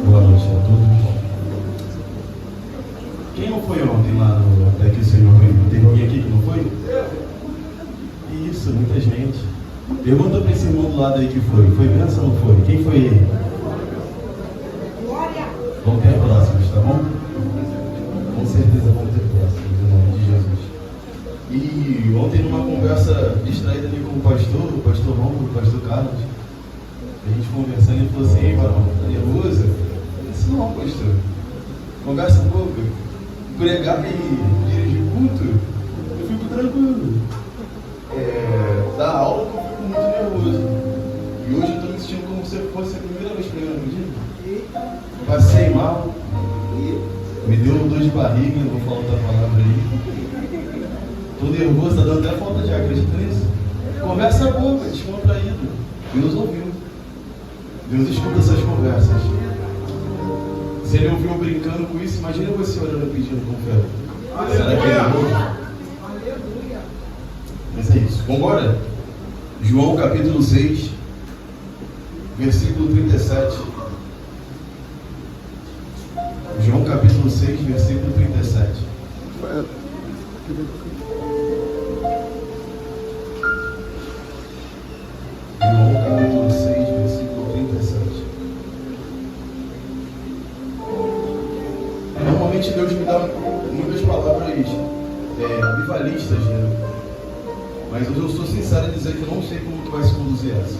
Boa noite a todos. Quem não foi ontem lá no Até que o Senhor veio? Teve alguém aqui que não foi? Isso, muita gente. Pergunta para esse irmão do lado aí que foi. Foi bênção ou não foi? Quem foi ele? Vamos ter próximos, tá bom? Com certeza vamos ter próximos, em nome de Jesus. E ontem, numa conversa distraída ali com o pastor Romulo, o pastor Carlos, a gente conversando, ele falou assim: ei, varão, tá nervoso? Eu disse: não, pastor. Conversa um pouco. Pregar e dirigir culto, eu fico tranquilo. Da aula eu fico muito nervoso. E hoje eu estou me sentindo como se fosse a primeira vez pregando no dia. Passei mal, me deu dor de barriga, não vou falar outra palavra aí. Estou nervoso, está dando até falta de ar, acredita nisso? Conversa boa, descontraído. Deus ouviu. Deus escuta essas conversas. Se ele ouviu brincando com isso, imagina você orando pedindo com fé. Será que ele ouviu? Aleluia. Mas é isso. Vamos embora? João capítulo 6, versículo 37. João capítulo 6, versículo 37. João capítulo 6, versículo 37. Normalmente Deus me dá muitas palavras avivalistas, né? Mas hoje eu sou sincero em dizer que eu não sei como tu vai se conduzir essa.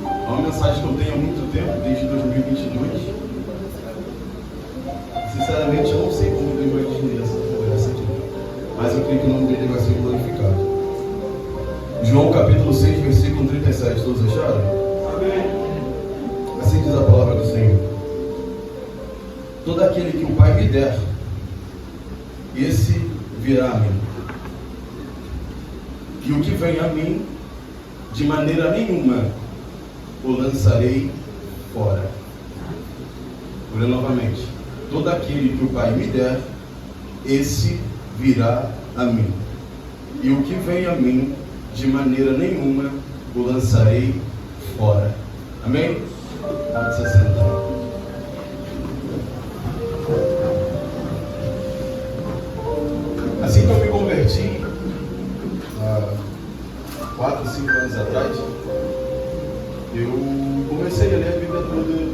É uma mensagem que eu tenho há muito tempo, desde 2022. Sinceramente, eu não sei como Deus vai dirigir essa conversa aqui. Mas eu creio que o nome dele vai ser glorificado. João capítulo 6, versículo 37. Todos acharam? Amém. Assim diz a palavra do Senhor: todo aquele que o Pai me der, esse virá a mim. E o que vem a mim, de maneira nenhuma o lançarei fora. Vou ler novamente: todo aquele que o Pai me der, esse virá a mim. E o que vem a mim, de maneira nenhuma o lançarei fora. Amém? Pode se sentar. Assim que eu me converti, há 4, 5 anos atrás, eu comecei a ler a Bíblia toda,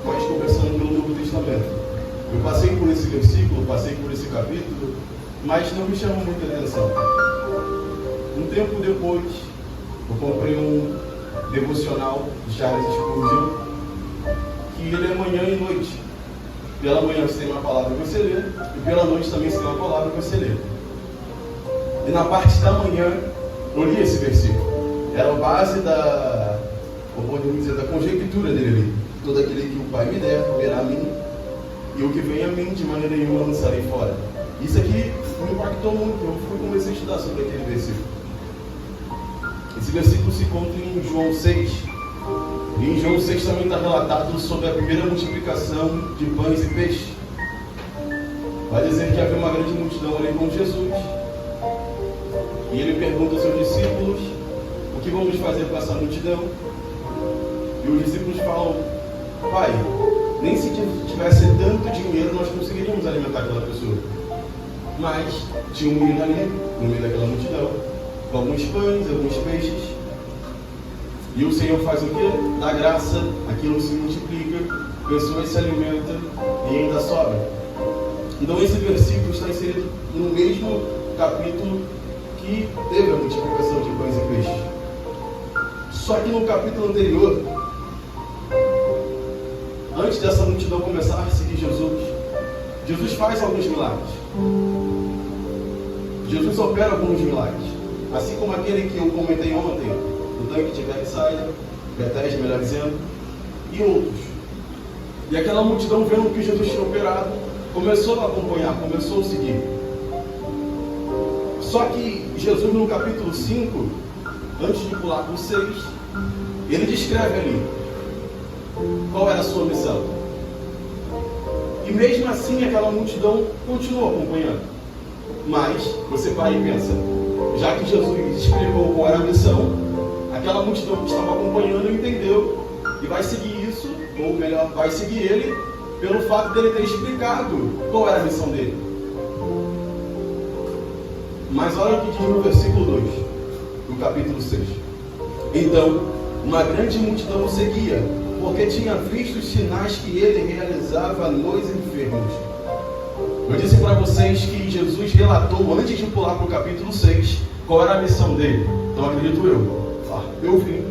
nós conversando pelo Novo Testamento. Eu passei por esse versículo, passei por esse capítulo, mas não me chamou muita atenção. Um tempo depois, eu comprei um devocional de Charles Spurgeon, que ele é manhã e noite. Pela manhã você tem uma palavra que você lê, e pela noite também você tem uma palavra que você lê. E na parte da manhã, eu li esse versículo. Era a base da conjectura dele ali. Todo aquele que o Pai me der, verá a mim, e o que vem a mim, de maneira nenhuma lançarei fora. Isso aqui me impactou muito. Eu comecei a estudar sobre aquele versículo. Esse versículo se encontra em João 6. E em João 6 também está relatado sobre a primeira multiplicação de pães e peixes. Vai dizer que havia uma grande multidão ali com Jesus. E ele pergunta aos seus discípulos: o que vamos fazer com essa multidão? E os discípulos falam: Pai, nem se tivesse tanto dinheiro nós conseguiríamos alimentar aquela pessoa. Mas tinha um menino ali, no meio daquela multidão, com alguns pães, alguns peixes. E o Senhor faz o quê? Dá graça, aquilo se multiplica, pessoas se alimentam e ainda sobra. Então esse versículo está inserido no mesmo capítulo que teve a multiplicação de pães e peixes. Só que no capítulo anterior, antes dessa multidão começar a seguir Jesus, Jesus faz alguns milagres. Jesus opera alguns milagres. Assim como aquele que eu comentei ontem, o tanque de Betsaida, Betesda, melhor dizendo, e outros. E aquela multidão, vendo o que Jesus tinha operado, começou a acompanhar, começou a seguir. Só que Jesus, no capítulo 5, antes de pular para o 6, ele descreve ali qual era a sua missão. E mesmo assim, aquela multidão continua acompanhando. Mas você para e pensa: já que Jesus explicou qual era a missão, aquela multidão que estava acompanhando entendeu e vai seguir isso, ou melhor, vai seguir ele pelo fato dele ter explicado qual era a missão dele. Mas olha o que diz no versículo 2 do capítulo 6. Então, uma grande multidão o seguia, porque tinha visto os sinais que ele realizava nos enfermos. Eu disse para vocês que Jesus relatou, antes de pular para o capítulo 6, qual era a missão dele. Então acredito eu vim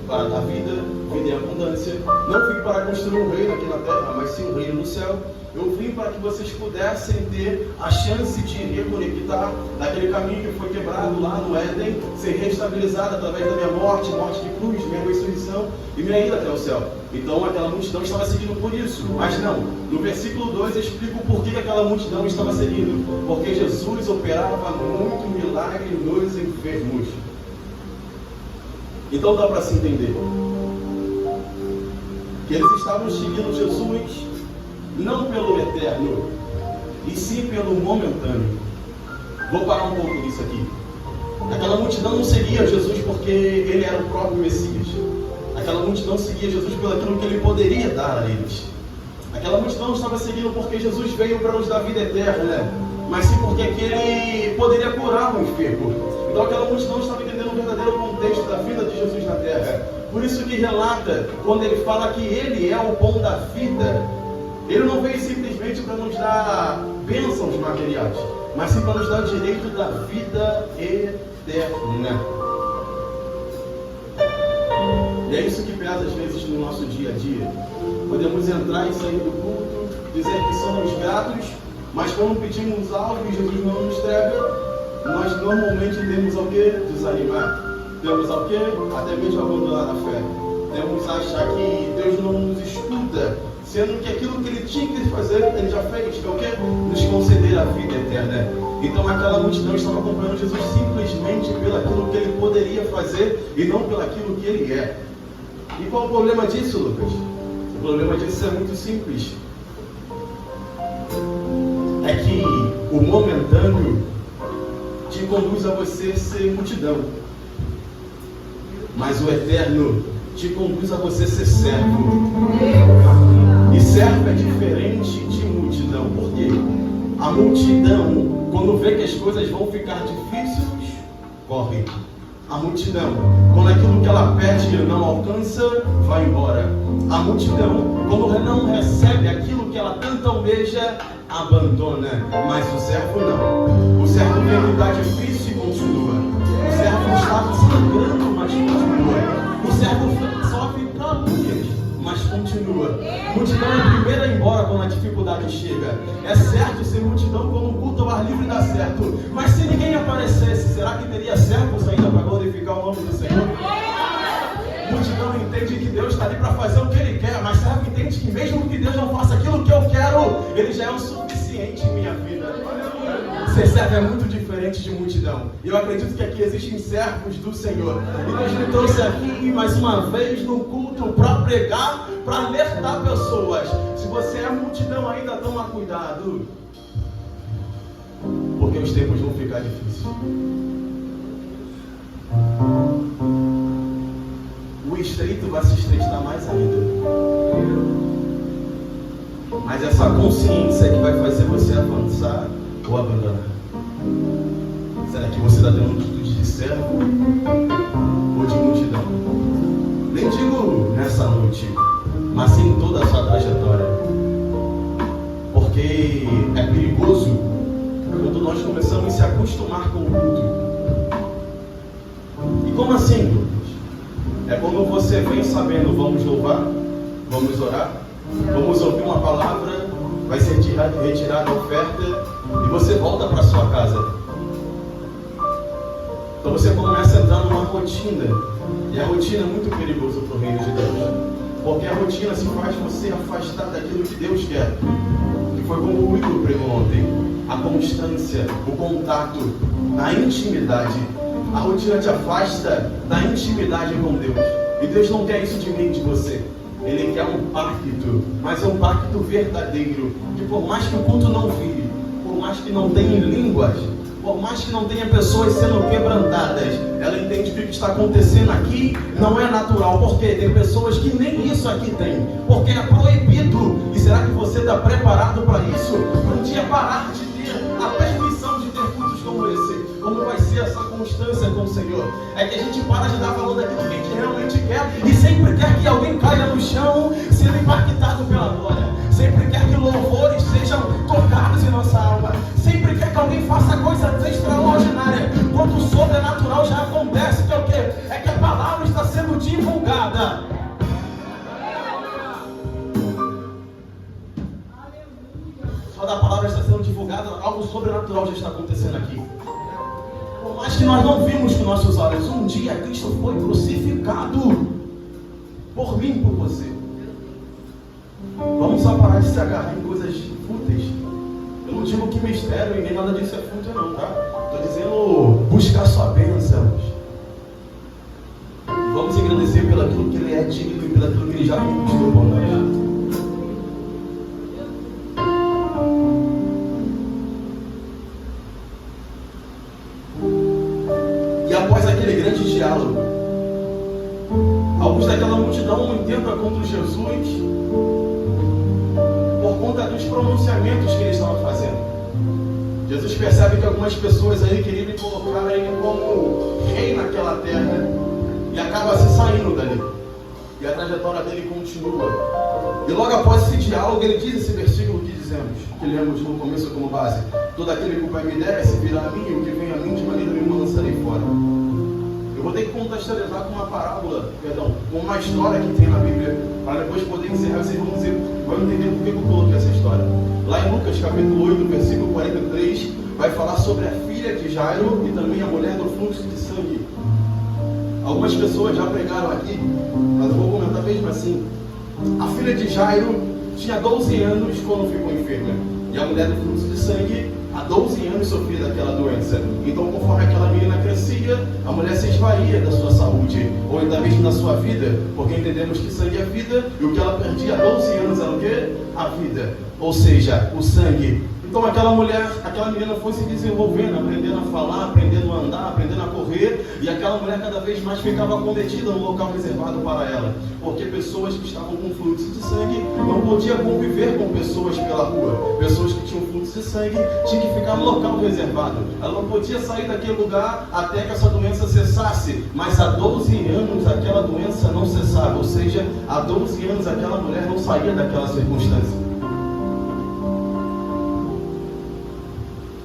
para dar vida em abundância. Não vim para construir um reino aqui na terra, mas sim um reino no céu. Eu vim para que vocês pudessem ter a chance de reconectar daquele caminho que foi quebrado lá no Éden, ser reestabilizado através da minha morte de cruz, minha ressurreição e minha ida até o céu. Então aquela multidão estava seguindo por isso. Mas não, no versículo 2 eu explico por que aquela multidão estava seguindo. Porque Jesus operava muito milagre nos enfermos. Então dá para se entender que eles estavam seguindo Jesus não pelo eterno, e sim pelo momentâneo. Vou parar um pouco nisso aqui. Aquela multidão não seguia Jesus porque ele era o próprio Messias. Aquela multidão seguia Jesus pelo aquilo que ele poderia dar a eles. Aquela multidão estava seguindo porque Jesus veio para nos dar vida eterna, né? Mas sim porque ele poderia curar o enfermo. Então aquela multidão estava entendendo o verdadeiro contexto da vida de Jesus na terra. Por isso que relata, quando ele fala que ele é o pão da vida, ele não veio simplesmente para nos dar bênçãos materiais, mas sim para nos dar o direito da vida eterna. E é isso que pesa às vezes no nosso dia a dia. Podemos entrar e sair do culto, dizer que somos gratos, mas quando pedimos algo e Jesus não nos entrega, nós normalmente temos ao que? Desanimar. Temos ao que? Até mesmo abandonar a fé. Temos a achar que Deus não nos escuta, sendo que aquilo que ele tinha que fazer, ele já fez, que é o quê? Nos conceder a vida eterna. Então aquela multidão estava acompanhando Jesus simplesmente pelaquilo que ele poderia fazer e não pelaquilo que ele é. E qual o problema disso, Lucas? O problema disso é muito simples. É que o momentâneo te conduz a você ser multidão, mas o eterno te conduz a você ser servo. E servo é diferente de multidão. Por quê? A multidão, quando vê que as coisas vão ficar difíceis, corre. A multidão, quando aquilo que ela pede não alcança, vai embora. A multidão, quando não recebe aquilo que ela tanto almeja, abandona. Mas o servo não. O servo vê que está difícil e continua. O servo está sangrando, mas continua. O servo sofre calúnias, mas continua. Multidão é a primeira a ir embora quando a dificuldade chega. É certo ser multidão quando o culto ao ar livre dá certo. Mas se ninguém aparecesse, será que teria servos ainda para glorificar o nome do Senhor? Multidão entende que Deus está ali para fazer o que Ele quer, mas servo entende que mesmo que Deus não faça aquilo que eu quero, Ele já é o suficiente em minha vida. Ser servo é muito diferente de multidão. E eu acredito que aqui existem servos do Senhor. E Deus me trouxe aqui mais uma vez no culto para pregar, para alertar pessoas. Se você é multidão ainda, toma cuidado, porque os tempos vão ficar difíceis. O estreito vai se estreitar mais ainda. Mas essa consciência é que vai fazer você avançar ou abandonar. Será que você está tendo uma atitude de servo ou de multidão? Nem digo nessa noite, mas sim em toda a sua trajetória. Porque é perigoso quando nós começamos a se acostumar com o culto. E como assim, Lucas? É quando você vem sabendo, vamos louvar, vamos orar, vamos ouvir uma palavra, vai ser retirada a oferta e você volta para sua casa. Então você começa a entrar numa rotina, e a rotina é muito perigosa para o reino de Deus, porque a rotina se faz você afastar daquilo que Deus quer, que foi como o Will pregou ontem, a constância, o contato, a intimidade. A rotina te afasta da intimidade com Deus, e Deus não quer isso de mim, de você. Ele quer um pacto, mas é um pacto verdadeiro, que por mais que o culto não vire, por mais que não tenha línguas, por mais que não tenha pessoas sendo quebrantadas, ela entende que o que está acontecendo aqui não é natural, porque tem pessoas que nem isso aqui tem, porque é proibido. E será que você está preparado para isso? Um dia parar de ter a permissão de ter cultos como esse. Como vai ser essa constância com o Senhor? É que a gente para de dar valor daquilo que a gente realmente quer e sempre quer que alguém caia no chão sendo impactado pela glória. Sempre quer que louvores sejam tocados em nossa alma. Sempre quer que alguém faça coisas extraordinárias. Quando o sobrenatural já acontece, que é o quê? É que a palavra está sendo divulgada. Só da palavra está sendo divulgada, algo sobrenatural já está acontecendo aqui. Por mais que nós não vimos com nossos olhos, um dia Cristo foi crucificado por mim e por você. Vamos só parar de se agarrar em coisas fúteis. Eu não digo que mistério e nem nada disso é fútil não, tá? Estou dizendo buscar sua bênção. Vamos agradecer pelo aquilo que Ele é digno e pelo aquilo que Ele já conquistou por nós. Diálogo. Alguns daquela multidão intentam contra Jesus por conta dos pronunciamentos que ele estava fazendo. Jesus percebe que algumas pessoas aí queriam colocar ele como rei naquela terra e acaba se saindo dali. E a trajetória dele continua. E logo após esse diálogo, ele diz esse versículo que dizemos, que lemos no começo como base: todo aquele que o Pai me der, se virá a mim, e o que vem a mim, de maneira nenhuma lançarei fora. Eu vou ter que contextualizar com uma parábola, com uma história que tem na Bíblia, para depois poder encerrar. Vocês vão entender por que eu coloquei essa história. Lá em Lucas capítulo 8, versículo 43, vai falar sobre a filha de Jairo e também a mulher do fluxo de sangue. Algumas pessoas já pregaram aqui, mas eu vou comentar mesmo assim. A filha de Jairo tinha 12 anos quando ficou enferma, e a mulher do fluxo de sangue há 12 anos sofria daquela doença. Então, conforme aquela menina crescia, a mulher se esvaía da sua saúde, ou ainda mesmo da sua vida, porque entendemos que sangue é vida, e o que ela perdia há 12 anos era o quê? A vida, ou seja, o sangue. Então aquela menina foi se desenvolvendo, aprendendo a falar, aprendendo a andar, aprendendo a correr, e aquela mulher cada vez mais ficava cometida no local reservado para ela, porque pessoas que estavam com fluxo de sangue não podiam conviver com pessoas pela rua. Pessoas que tinham fluxo de sangue tinham que ficar no local reservado. Ela não podia sair daquele lugar até que essa doença cessasse, mas há 12 anos aquela doença não cessava, ou seja, há 12 anos aquela mulher não saía daquela circunstância.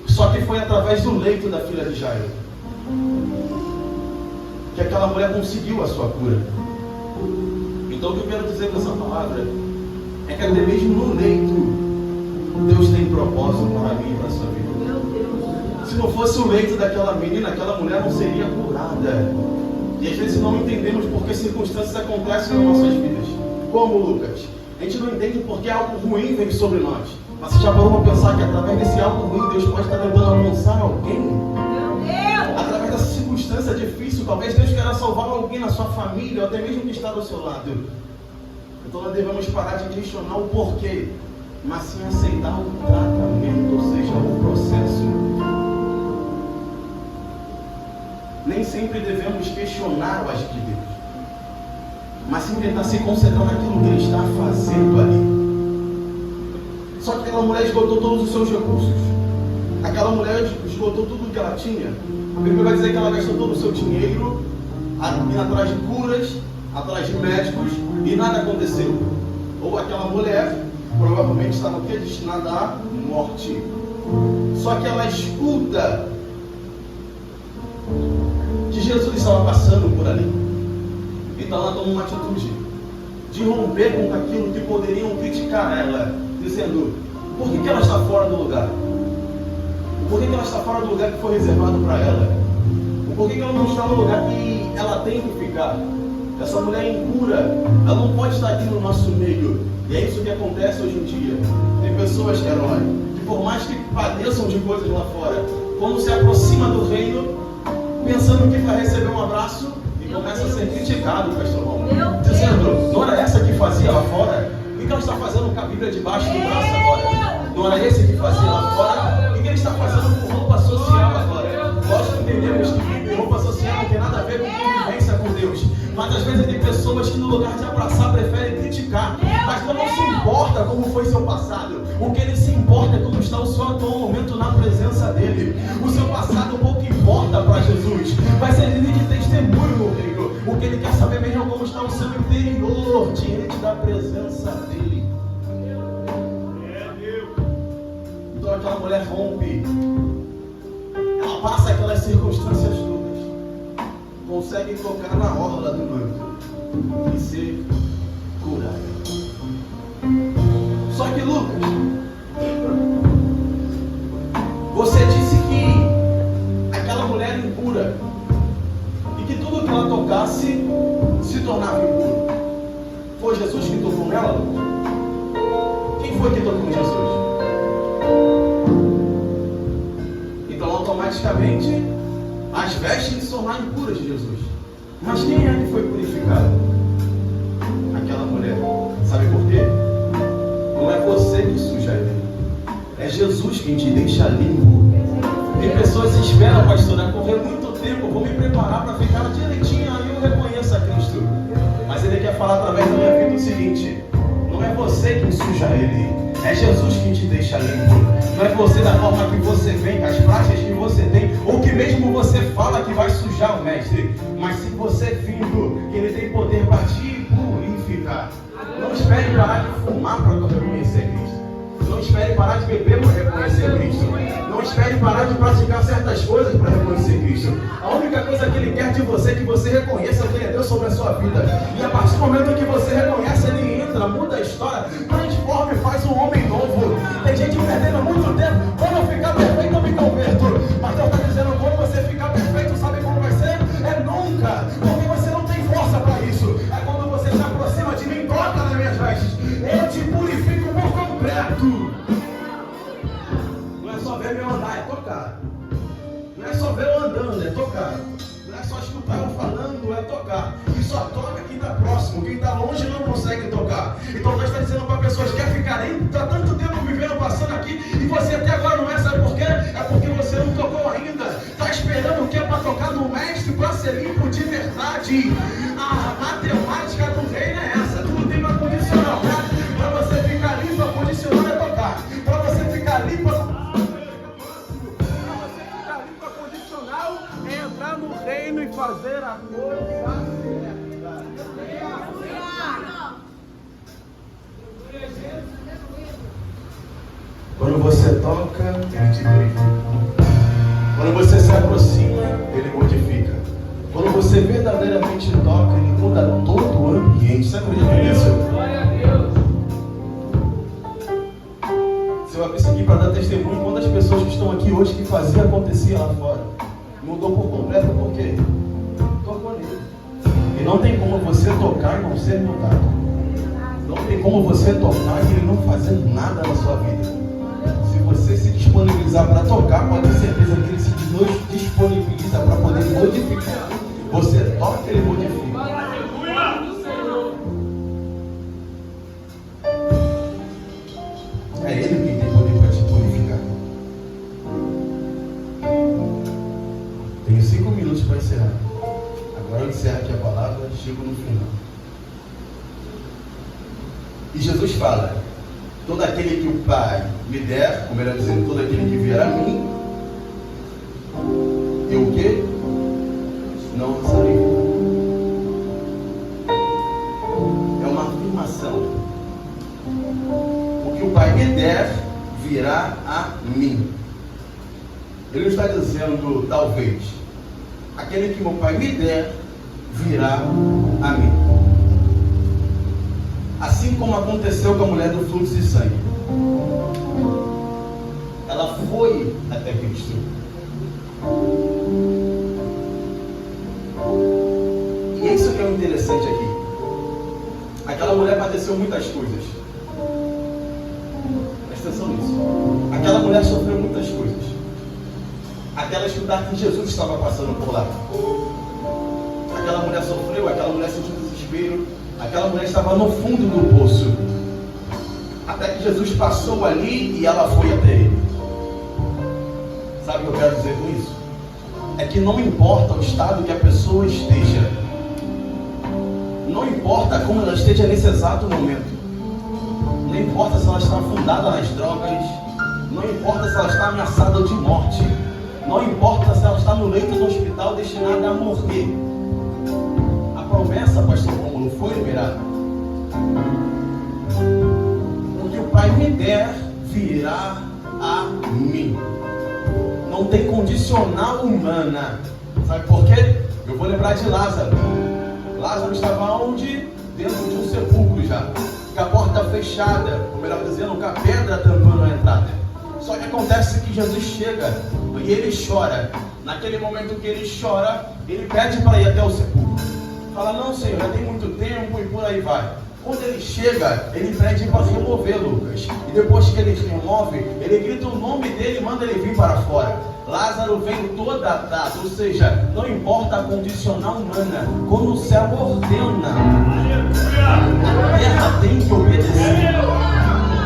Só que foi através do leito da filha de Jairo que aquela mulher conseguiu a sua cura. Então o que eu quero dizer com essa palavra é que até mesmo no leito Deus tem propósito para mim e para a sua vida. Se não fosse o leito daquela menina, aquela mulher não seria curada. E às vezes não entendemos por que circunstâncias acontecem nas nossas vidas. Como, Lucas? A gente não entende porque algo ruim vem sobre nós. Mas você já parou para pensar que através desse algo ruim Deus pode estar tentando alcançar alguém? Através dessa circunstância difícil, talvez Deus queira salvar alguém na sua família, ou até mesmo que está do seu lado. Então nós devemos parar de questionar o porquê, mas sim aceitar o tratamento, ou seja, o processo. Nem sempre devemos questionar o agir de Deus, mas sim tentar se concentrar naquilo que Ele está fazendo ali. Só que aquela mulher esgotou todos os seus recursos. Aquela mulher esgotou tudo que ela tinha. A Bíblia vai dizer que ela gastou todo o seu dinheiro indo atrás de curas, atrás de médicos, e nada aconteceu. Ou aquela mulher provavelmente estava destinada à morte. Só que ela escuta que Jesus estava passando por ali. Então ela toma uma atitude de romper com aquilo que poderiam criticar ela, dizendo: por que ela está fora do lugar? Por que ela está fora do lugar que foi reservado para ela? Por que ela não está no lugar que ela tem que ficar? Essa mulher impura, ela não pode estar aqui no nosso meio. E é isso que acontece hoje em dia. Tem pessoas, Carol, que por mais que padeçam de coisas lá fora, quando se aproxima do reino, pensando que vai receber um abraço, e começa a ser criticado, pastor Paulo, dizendo: não era essa que fazia lá fora? O que ela está fazendo com a Bíblia debaixo do braço agora? Não era esse que fazia lá fora? O que ele está fazendo com roupa social agora? e roupa social não tem nada a ver com convivência com Deus. Mas às vezes tem pessoas que no lugar de abraçar preferem criticar. Mas não se importa como foi seu passado. O que ele se importa é como está o seu atual momento na presença dele. O seu passado pouco importa para Jesus. Vai servir de testemunho, meu filho. O que ele quer saber mesmo é como está o seu interior diante da presença dele. Então aquela mulher rompe. Ela passa aquelas circunstâncias todas. Consegue tocar na orla do manto e ser curada. Só que Lucas, você disse que aquela mulher impura e que tudo que ela tocasse se tornava impuro. Foi Jesus que tocou nela, Lucas? Quem foi que tocou em Jesus? Então automaticamente as vestes se tornaram impuras de Jesus. Mas quem é que foi purificado? Aquela mulher. Sabe por quê? Não é você que suja ele. É Jesus quem te deixa limpo. Tem pessoas que esperam, pastor, a correr muito tempo, vou me preparar para ficar direitinho, aí eu reconheço a Cristo. Mas ele quer falar através da minha vida o seguinte: não é você quem suja ele, é Jesus quem te deixa limpo. Não é você da forma que você vem, com as práticas que você tem, ou que mesmo você fala que vai sujar o mestre. Mas se você vindo, ele tem poder para te purificar. Não espere parar de fumar para reconhecer Cristo. Não espere parar de beber para reconhecer Cristo. Não espere parar de praticar certas coisas para reconhecer Cristo. A única coisa que ele quer de você é que você reconheça quem é Deus sobre a sua vida. E a partir do momento que você reconhece, ele entra, muda a história, transforma e faz um homem novo. Tem gente perdendo muito tempo. Quando eu ficar perfeito, eu me converto. Mas Deus está dizendo, quando você ficar perfeito, sabe como vai ser? É nunca. Porque você não tem força para isso. É quando você se aproxima de mim, toca nas minhas vestes. Eu te purifico por completo. Não é só ver meu andar, é tocar. Não é só ver eu andando, é tocar. Não é só escutar eu falando, é tocar. E só toca quem está próximo. Quem está longe não consegue tocar. Então Deus está dizendo para pessoas que quer ficar aí, está tanto tempo vivendo, passando aqui, e você até agora não é, sabe por quê? É porque você não tocou ainda. Está esperando o que é para tocar no mestre, para ser limpo de verdade. A matemática do reino é essa. Tudo tem uma condicional, né? Para você ficar limpo, a condicional é tocar. Para você ficar limpo, é entrar no reino e fazer a coisa certa. Quando você toca, ele te purifica. Quando você se aproxima, ele modifica. Quando você verdadeiramente toca, ele muda todo o ambiente. Você acredita nisso? Glória a Deus. Você vai perseguir para dar testemunho quantas pessoas que estão aqui hoje que faziam acontecer lá fora. Mudou por completo por quê? Tocou nele. E não tem como você tocar e não ser mudado. Não tem como você tocar e ele não fazer nada na sua vida. Se você se disponibilizar para tocar, pode ter certeza que ele se disponibiliza para poder modificar. Você toca, ele modifica. É ele quem tem poder para te purificar. Tenho 5 minutos para encerrar. Agora eu encerro aqui a palavra e chego no final. E Jesus fala: todo aquele que o Pai me der, como ele dizendo, todo aquele que vier a mim, eu o quê? Não lançarei. É uma afirmação. O que o Pai me der, virá a mim. Ele está dizendo, talvez, aquele que meu Pai me der, virá a mim. Assim como aconteceu com a mulher do fluxo de sangue. Ela foi até Cristo. E isso que é o interessante aqui. Aquela mulher padeceu muitas coisas. Presta atenção nisso. Aquela mulher sofreu muitas coisas. Aquela escutar que Jesus estava passando por lá. Aquela mulher sofreu, aquela mulher sentiu desespero. Aquela mulher estava no fundo do poço. Até que Jesus passou ali e ela foi até ele. Sabe o que eu quero dizer com isso? é que não importa o estado que a pessoa esteja, não importa como ela esteja nesse exato momento, não importa se ela está afundada nas drogas, não importa se ela está ameaçada de morte, não importa se ela está no leito do hospital destinada a morrer. A promessa, pastor Rômulo, foi liberada. O que o Pai me der virá a mim. Não tem condicional humana. Sabe por quê? Eu vou lembrar de Lázaro. Lázaro estava onde? Dentro de um sepulcro já, com a porta fechada, ou melhor dizendo, com a pedra tampando a entrada. Só que acontece que Jesus chega e ele chora. Naquele momento que ele chora, ele pede para ir até o sepulcro. Fala, não, Senhor, já tem muito tempo e por aí vai. Quando ele chega, ele pede para remover Lucas. E depois que ele remove, ele grita o nome dele e manda ele vir para fora. Lázaro vem toda dada, ou seja, não importa a condicional humana, quando o céu ordena, a terra tem que obedecer.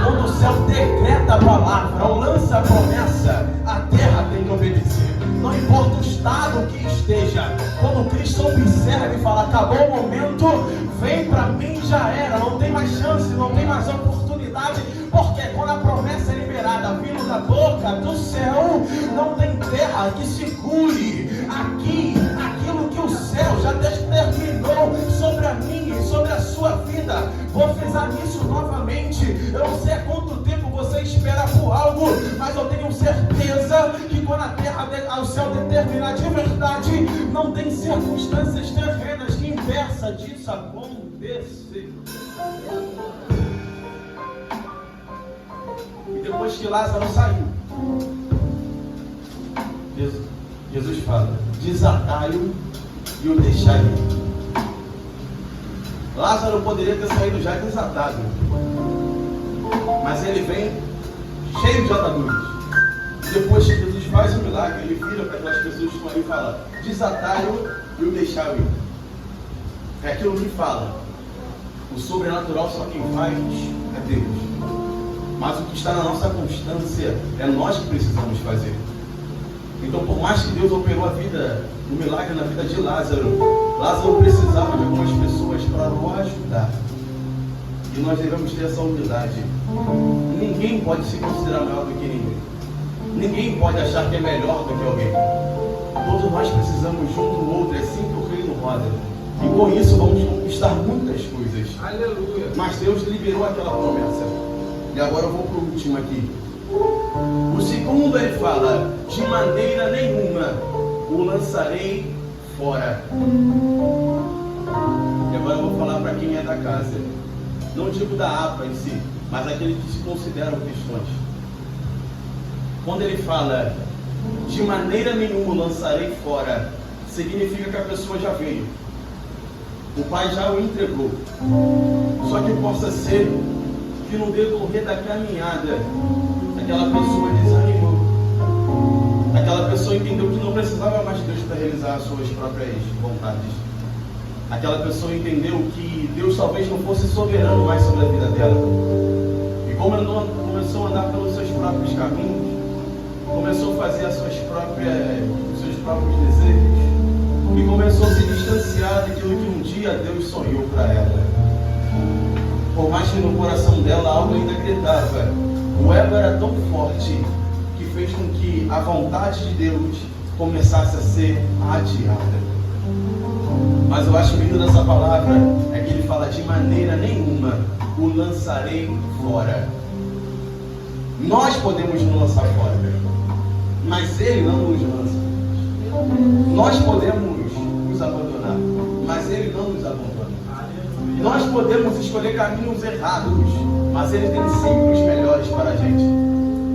Quando o céu decreta a palavra ou lança a promessa, a terra tem que obedecer. Não importa o estado que esteja, quando Cristo observa e fala, acabou o momento, vem para mim, já era, não tem mais chance, não tem mais oportunidade, porque quando a promessa é liberada, vindo da boca do céu, não tem terra que segure aqui, aquilo que o céu já determinou sobre a minha e sobre a sua vida. Vou frisar nisso novamente. Eu não sei há quanto tempo você espera por algo, mas eu tenho certeza que quando a terra, o céu determinar de verdade, não tem circunstâncias terrenas que impeça disso acontecer. E depois que Lázaro saiu, Jesus fala, desatai-o e o deixai ir. Lázaro poderia ter saído já desatado, mas ele vem cheio de ataduras. Depois que Jesus faz o milagre, ele vira para aquelas pessoas que estão ali e fala, desatai-o e o deixai ir. É aquilo que fala, o sobrenatural só quem faz é Deus. Mas o que está na nossa constância é nós que precisamos fazer. Então, por mais que Deus operou a vida, o milagre na vida de Lázaro, Lázaro precisava de algumas pessoas para o ajudar. E nós devemos ter essa humildade. Ninguém pode se considerar maior do que ninguém. Ninguém pode achar que é melhor do que alguém. Todos nós precisamos de um do outro, é assim que o reino roda. E com isso vamos conquistar muitas coisas. Aleluia. Mas Deus liberou aquela promessa. E agora eu vou para o último aqui. O segundo ele fala, de maneira nenhuma o lançarei fora. E agora eu vou falar para quem é da casa. Não digo da APA em si, mas aqueles que se consideram cristãos. Quando ele fala, de maneira nenhuma o lançarei fora, significa que a pessoa já veio. O Pai já o entregou. Só que possa ser que no decorrer da caminhada, aquela pessoa desanimou. Aquela pessoa entendeu que não precisava mais de Deus para realizar as suas próprias vontades. Aquela pessoa entendeu que Deus talvez não fosse soberano mais sobre a vida dela. E como ela começou a andar pelos seus próprios caminhos, começou a fazer os seus próprios desejos, e começou a se distanciar daquilo que um dia Deus sonhou para ela. Por mais que no coração dela algo ainda gritava, o ego era tão forte que fez com que a vontade de Deus começasse a ser adiada. Mas eu acho lindo dessa palavra é que ele fala, de maneira nenhuma o lançarei fora. Nós podemos nos lançar fora, mas ele não nos lança. Nós podemos nos abandonar, mas ele não nos abandona. Nós podemos escolher caminhos errados, mas ele tem sempre os melhores para a gente.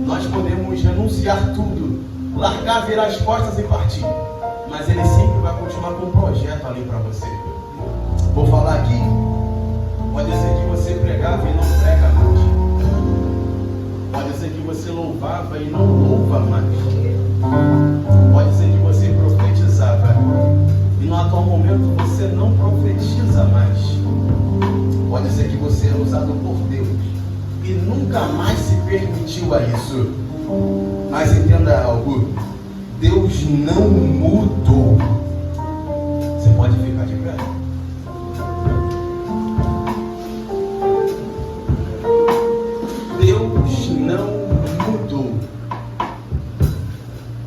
Nós podemos renunciar tudo, largar, virar as costas e partir, mas ele sempre vai continuar com um projeto ali para você. Vou falar aqui, pode ser que você pregava e não prega mais. Pode ser que você louvava e não louva mais. Pode ser que você profetizava e no atual momento você não profetiza mais. Pode ser que você é usado por Deus e nunca mais se permitiu a isso. Mas entenda algo, Deus não mudou. Você pode ficar de pé? Deus não mudou.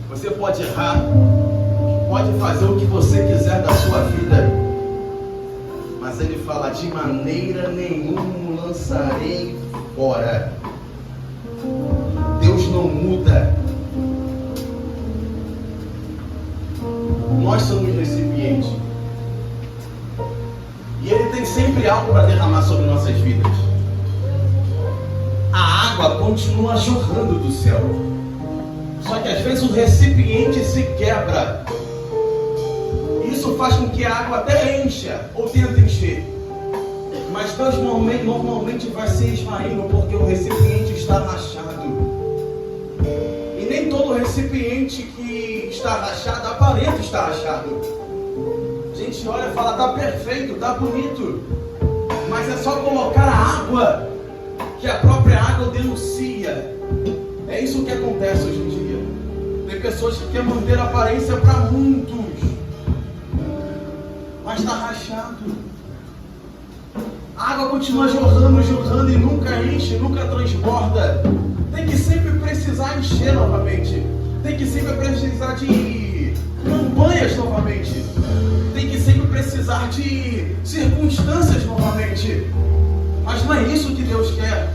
Você pode errar, pode fazer o que você quiser da sua vida, mas ele fala: de maneira nenhuma lançarei fora. Deus não muda. Nós somos recipientes, e ele tem sempre algo para derramar sobre nossas vidas. A água continua jorrando do céu, só que às vezes o recipiente se quebra. Isso faz com que a água até encha ou tenta encher, mas Deus normalmente vai se esvaindo porque o recipiente está rachado. E nem todo recipiente que está rachado aparenta estar rachado. A gente olha e fala: está perfeito, está bonito, mas é só colocar a água que a própria água denuncia. É isso que acontece hoje em dia. Tem pessoas que querem manter a aparência para muitos, mas está rachado. A água continua jorrando e nunca enche, nunca transborda. Tem que sempre precisar encher novamente. Tem que sempre precisar de campanhas novamente. Tem que sempre precisar de circunstâncias novamente. Mas não é isso que Deus quer.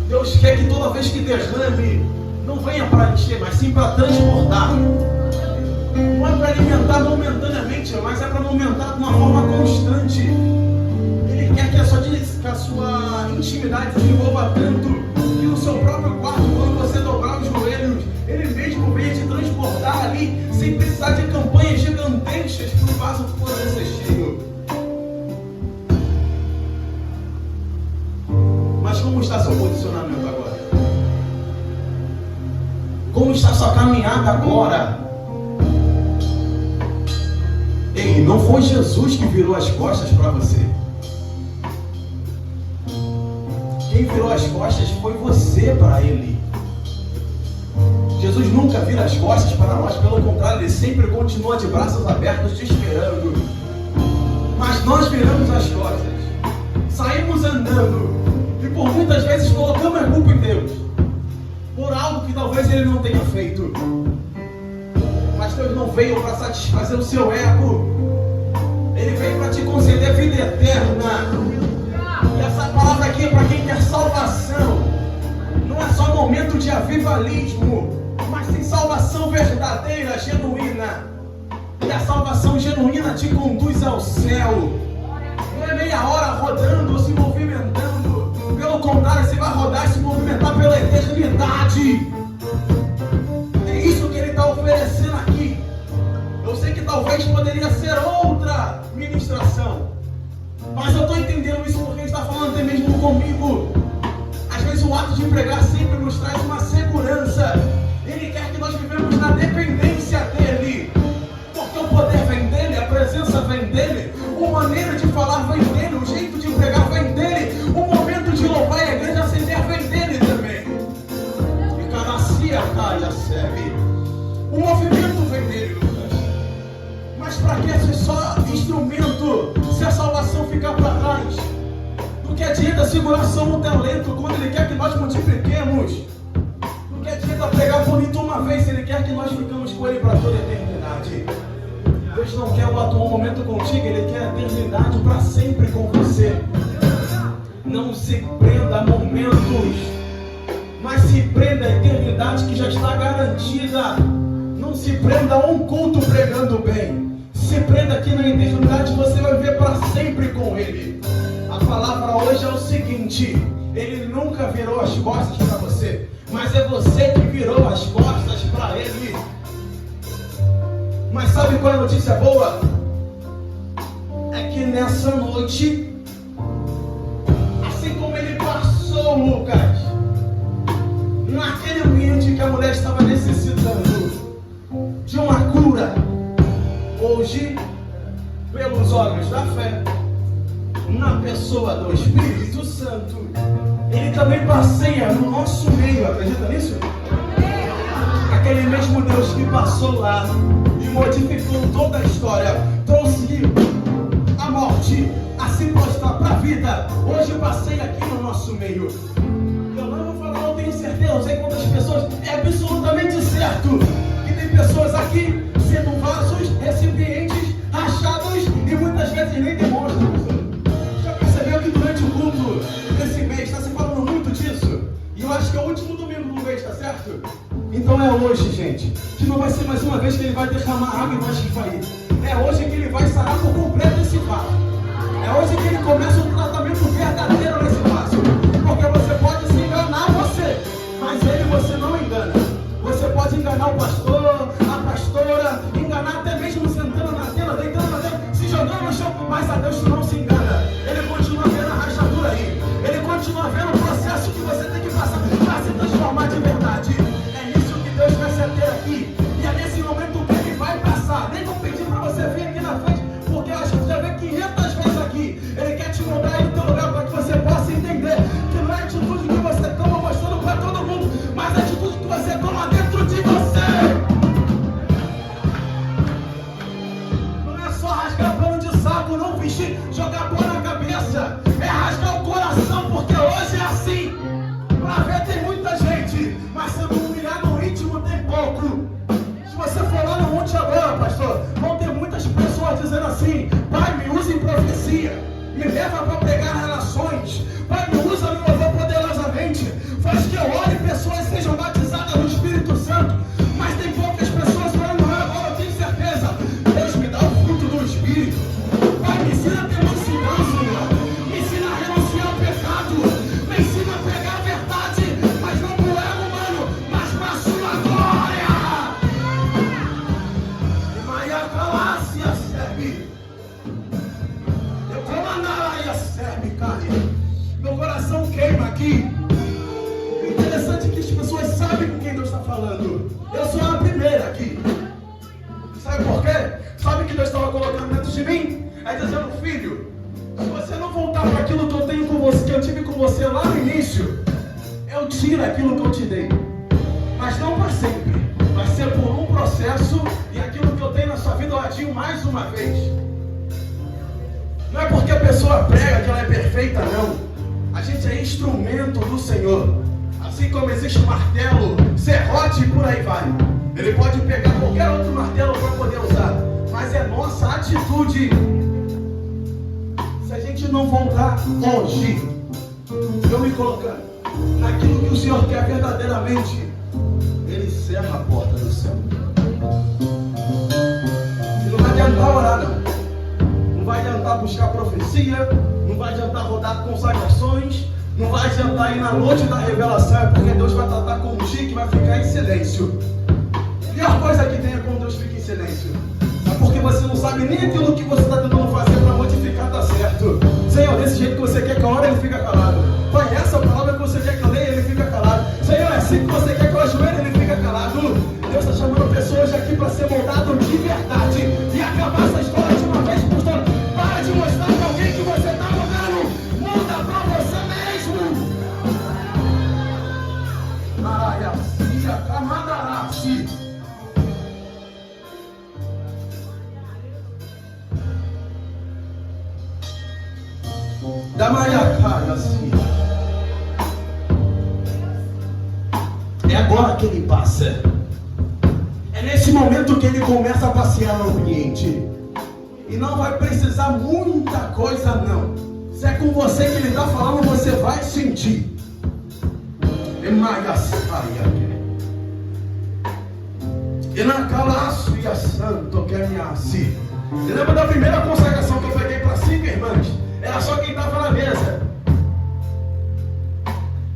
Deus quer que toda vez que derrame, não venha para encher, mas sim para transbordar. Não é para alimentar momentaneamente, mas é para alimentar de uma forma constante. Ele quer que a sua intimidade se desenvolva tanto que no seu próprio quarto, quando você dobrar os joelhos, ele mesmo venha te transportar ali, sem precisar de campanhas gigantescas para o vaso poder ser cheio. Mas como está seu posicionamento agora? Como está sua caminhada agora? Ei, não foi Jesus que virou as costas para você. Quem virou as costas foi você para Ele. Jesus nunca vira as costas para nós, pelo contrário, Ele sempre continua de braços abertos te esperando. Mas nós viramos as costas, saímos andando, e por muitas vezes colocamos a culpa em Deus, por algo que talvez Ele não tenha feito. Mas Deus não veio para satisfazer o seu ego, Ele veio para te conceder vida eterna. E essa palavra aqui é para quem quer salvação. Não é só momento de avivalismo, mas sim salvação verdadeira, genuína. E a salvação genuína te conduz ao céu. Não é meia hora rodando ou se movimentando. Pelo contrário, você vai rodar e se movimentar pela eternidade. É isso que Ele está oferecendo aqui. Eu sei que talvez poderia ser outra ministração, mas eu estou entendendo isso porque Ele está falando até mesmo comigo. Às vezes o ato de pregar sempre nos traz uma segurança. Ele quer que nós vivemos na dependência dEle, porque o poder vem dEle, a presença vem dEle, a maneira de falar vem dEle, o jeito de pregar vem dEle, o momento de louvar e a igreja acender vem dEle também. E cada cia caia serve. O movimento vem dEle, Lucas. Mas para que ser só instrumento se a salvação ficar para trás? Do que adianta segurar só um talento quando Ele quer que nós multipliquemos? Do que adianta pregar bonito uma vez se Ele quer que nós ficamos com Ele para toda a eternidade? Deus não quer o atual momento contigo, Ele quer a eternidade para sempre com você. Não se prenda a momentos, mas se prenda a eternidade que já está garantida. Não se prenda a um culto pregando bem. Se prenda que na eternidade você vai viver para sempre com Ele. A palavra hoje é o seguinte: Ele nunca virou as costas para você, mas é você que virou as costas para Ele. Mas sabe qual é a notícia boa? É que nessa noite, assim como Ele passou, Lucas, naquele ambiente que a mulher estava necessitando de uma cura, hoje, pelos olhos da fé, na pessoa do Espírito Santo, Ele também passeia no nosso meio. Acredita nisso? aquele mesmo Deus que passou lá e modificou toda a história, trouxe a morte a se prostrar para a vida, hoje passei aqui no nosso meio. Eu não vou falar, eu tenho certeza, não sei quantas pessoas, é absolutamente certo que tem pessoas aqui sendo vasos, recipientes, rachados e muitas vezes nem demonstram. Já percebeu que durante o culto desse mês está se falando muito disso? E eu acho que é o último domingo do mês, tá certo? Então é hoje, gente, que não vai ser mais uma vez que ele vai derramar água e vai esvair. É hoje que ele vai sarar por completo esse vaso. É hoje que ele começa um tratamento verdadeiro nesse vaso. Porque você pode se enganar você, mas ele você não engana. Você pode enganar o pastor, a pastora, enganar até mesmo sentando na tela, deitando na tela, se jogando no chão, mas a Deus não se engana. Ele continua vendo a rachadura aí. Ele continua vendo o processo que você tem que passar para se transformar de verdade. É isso que Deus vai se ater aqui. E é nesse momento que ele vai passar. Nem vou pedir para você vir aqui na frente, porque eu acho que já vê 500 vezes aqui. Ele quer te mudar aí no teu lugar para que você possa entender que não é a atitude que você toma mostrando para todo mundo, mas a atitude que você toma dentro de você. Não é só rasgar pano de saco, não vestir, jogar pó na cabeça. É rasgar o coração, porque hoje é assim. Pra ver tem muita gente, mas sendo humilhado no íntimo tem pouco. Se você for lá no Monte agora, pastor, vão ter muitas pessoas dizendo assim: Pai, me usa em profecia, me leva para pregar relações, Pai, me usa, me louvor poderosamente, faz que eu ore e pessoas sejam batizadas no Espírito Santo. Mas tem poucas pessoas falando: agora eu tenho certeza, Deus me dá o fruto do Espírito. Pai, me ensina a ter mansidão, Senhor, me ensina a renunciar ao pecado, me ensina a pegar a verdade, mas não pro ego humano, mas para a sua glória. E Maria Calácia serve, eu comandaria serve, cara. Meu coração queima aqui. O interessante é que as pessoas sabem com quem Deus está falando. Eu sou a primeira aqui. Sabe por quê? Sabe o que Deus estava colocando dentro de mim? É dizendo: filho, se você não voltar para aquilo que eu tenho com você, que eu tive com você lá no início, eu tiro aquilo que eu te dei. Mas não para sempre. Vai ser por um processo, e aquilo que eu tenho na sua vida eu adio mais uma vez. Não é porque a pessoa prega que ela é perfeita, não. A gente é instrumento do Senhor. Assim como existe martelo, serrote e por aí vai. Ele pode pegar qualquer outro martelo para poder usar, mas é nossa atitude. Se a gente não voltar hoje, eu me colocando naquilo que o Senhor quer verdadeiramente, Ele cerra a porta do céu. E não vai adiantar orar, não. Não vai adiantar buscar profecia, não vai adiantar rodar consagrações, não vai adiantar ir na noite da revelação, porque Deus vai tratar com um dia que vai ficar em silêncio. A pior coisa que tem é quando Deus fica em silêncio. É porque você não sabe nem aquilo que você está tentando fazer para modificar tá certo. Senhor, desse jeito que você quer que eu ore, ele fica calado. Pai, essa palavra que você quer que eu leia, ele fica calado. Senhor, é assim que você quer que eu ajoelhe, ele fica calado. Deus está chamando pessoas aqui para ser moldado de verdade e acabar essa história de uma vez por todas. Para de mostrar para alguém que você está mudando. Muda para você mesmo. Ai, assim, a camadarace. Da Maiacá, assim. É agora que ele passa. É nesse momento que ele começa a passear no ambiente. E não vai precisar muita coisa, não. Se é com você que ele está falando, você vai sentir. É Maiaçaia. E na calaço e a santo que é minha si. Você lembra da primeira consagração que eu peguei para 5 irmãs? Era só quem estava na mesa.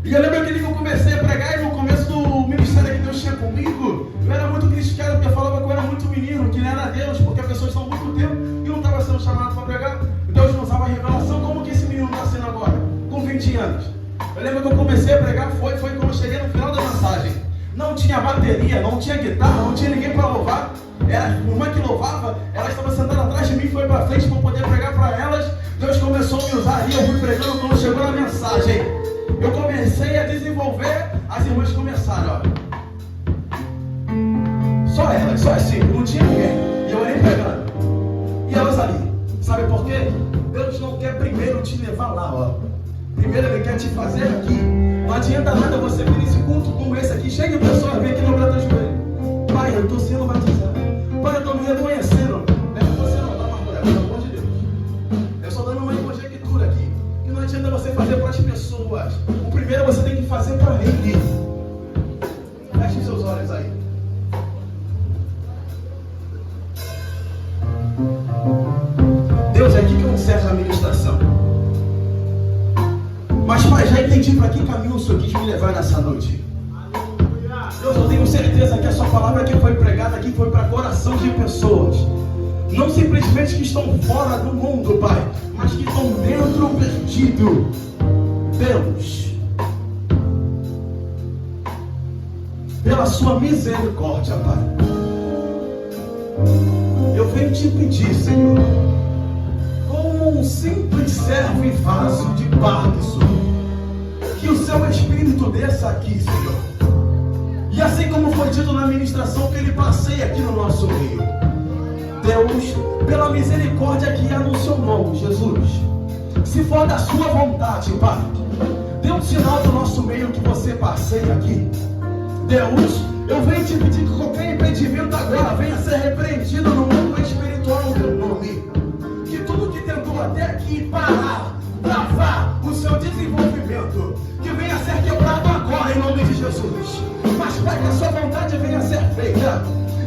E eu lembro que eu comecei a pregar e no começo do ministério que Deus tinha comigo, eu era muito criticado porque eu falava que eu era muito menino, que não era Deus, porque as pessoas estão muito tempo e não estava sendo chamado para pregar. Deus não usava a revelação. Como que esse menino está sendo agora, com 20 anos? Eu lembro que eu comecei a pregar, foi quando eu cheguei no final da mensagem. Não tinha bateria, não tinha guitarra, não tinha ninguém para louvar. Era a irmã que louvava, ela estava sentada atrás de mim, foi para frente para poder pregar para elas. Deus começou a me usar e eu fui pregando. Quando chegou na mensagem, eu comecei a desenvolver, as irmãs começaram, ó. Só elas, só as 5, não tinha ninguém. E eu ali pregando. E elas ali. Sabe por quê? Deus não quer primeiro te levar lá, ó. Primeiro Ele quer te fazer aqui. Não adianta nada você vir nesse culto como esse aqui. Chega a pessoa, vem aqui no braço do joelho. Pai, eu estou sendo batizado. Pai, eu estou me reconhecendo. Você não está mais pelo amor de Deus. Eu estou dando uma conjectura aqui. Que não adianta você fazer para as pessoas. O primeiro você tem que fazer para Ele. Feche seus olhos aí. Deus, é aqui que eu encerro a ministração. Mas, Pai, já entendi para que caminho o Senhor quis me levar nessa noite. Deus, eu tenho certeza que a sua palavra que foi pregada aqui foi para coração de pessoas. Não simplesmente que estão fora do mundo, Pai, mas que estão dentro, perdido. Deus, pela sua misericórdia, Pai, eu venho te pedir, Senhor, como um simples servo e vaso de barro, que o seu Espírito desça aqui, Senhor. E assim como foi dito na ministração, que Ele passeie aqui no nosso meio. Deus, pela misericórdia que há no seu nome, Jesus, se for da sua vontade, Pai, dê um sinal do nosso meio que você passeie aqui. Deus, eu venho te pedir que qualquer impedimento agora venha ser repreendido no mundo espiritual no teu nome. Que tudo que tentou até aqui parar, travar o seu desenvolvimento, que venha ser quebrado agora em nome de Jesus. Mas para que a sua vontade venha ser feita,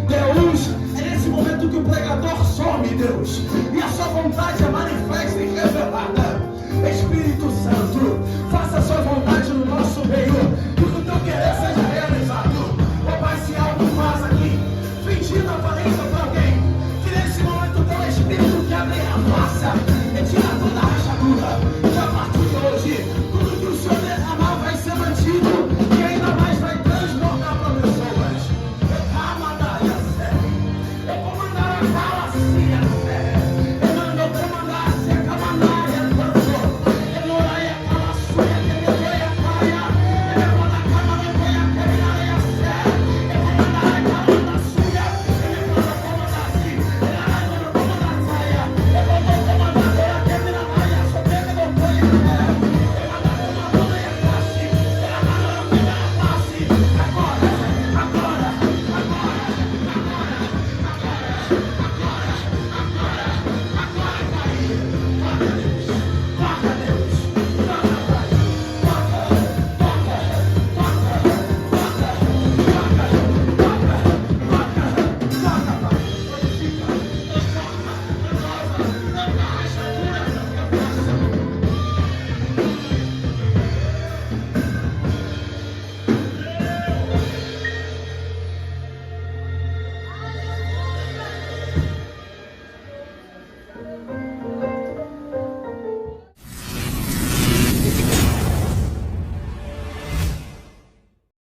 Deus, é nesse momento que o pregador some, Deus, e a sua vontade é manifesta e revelada. Espírito Santo, faça a sua vontade no nosso meio, e que o teu querer seja realizado. Ó Pai, se algo faz aqui, fingindo aparência para alguém, que nesse momento o teu Espírito que abre a face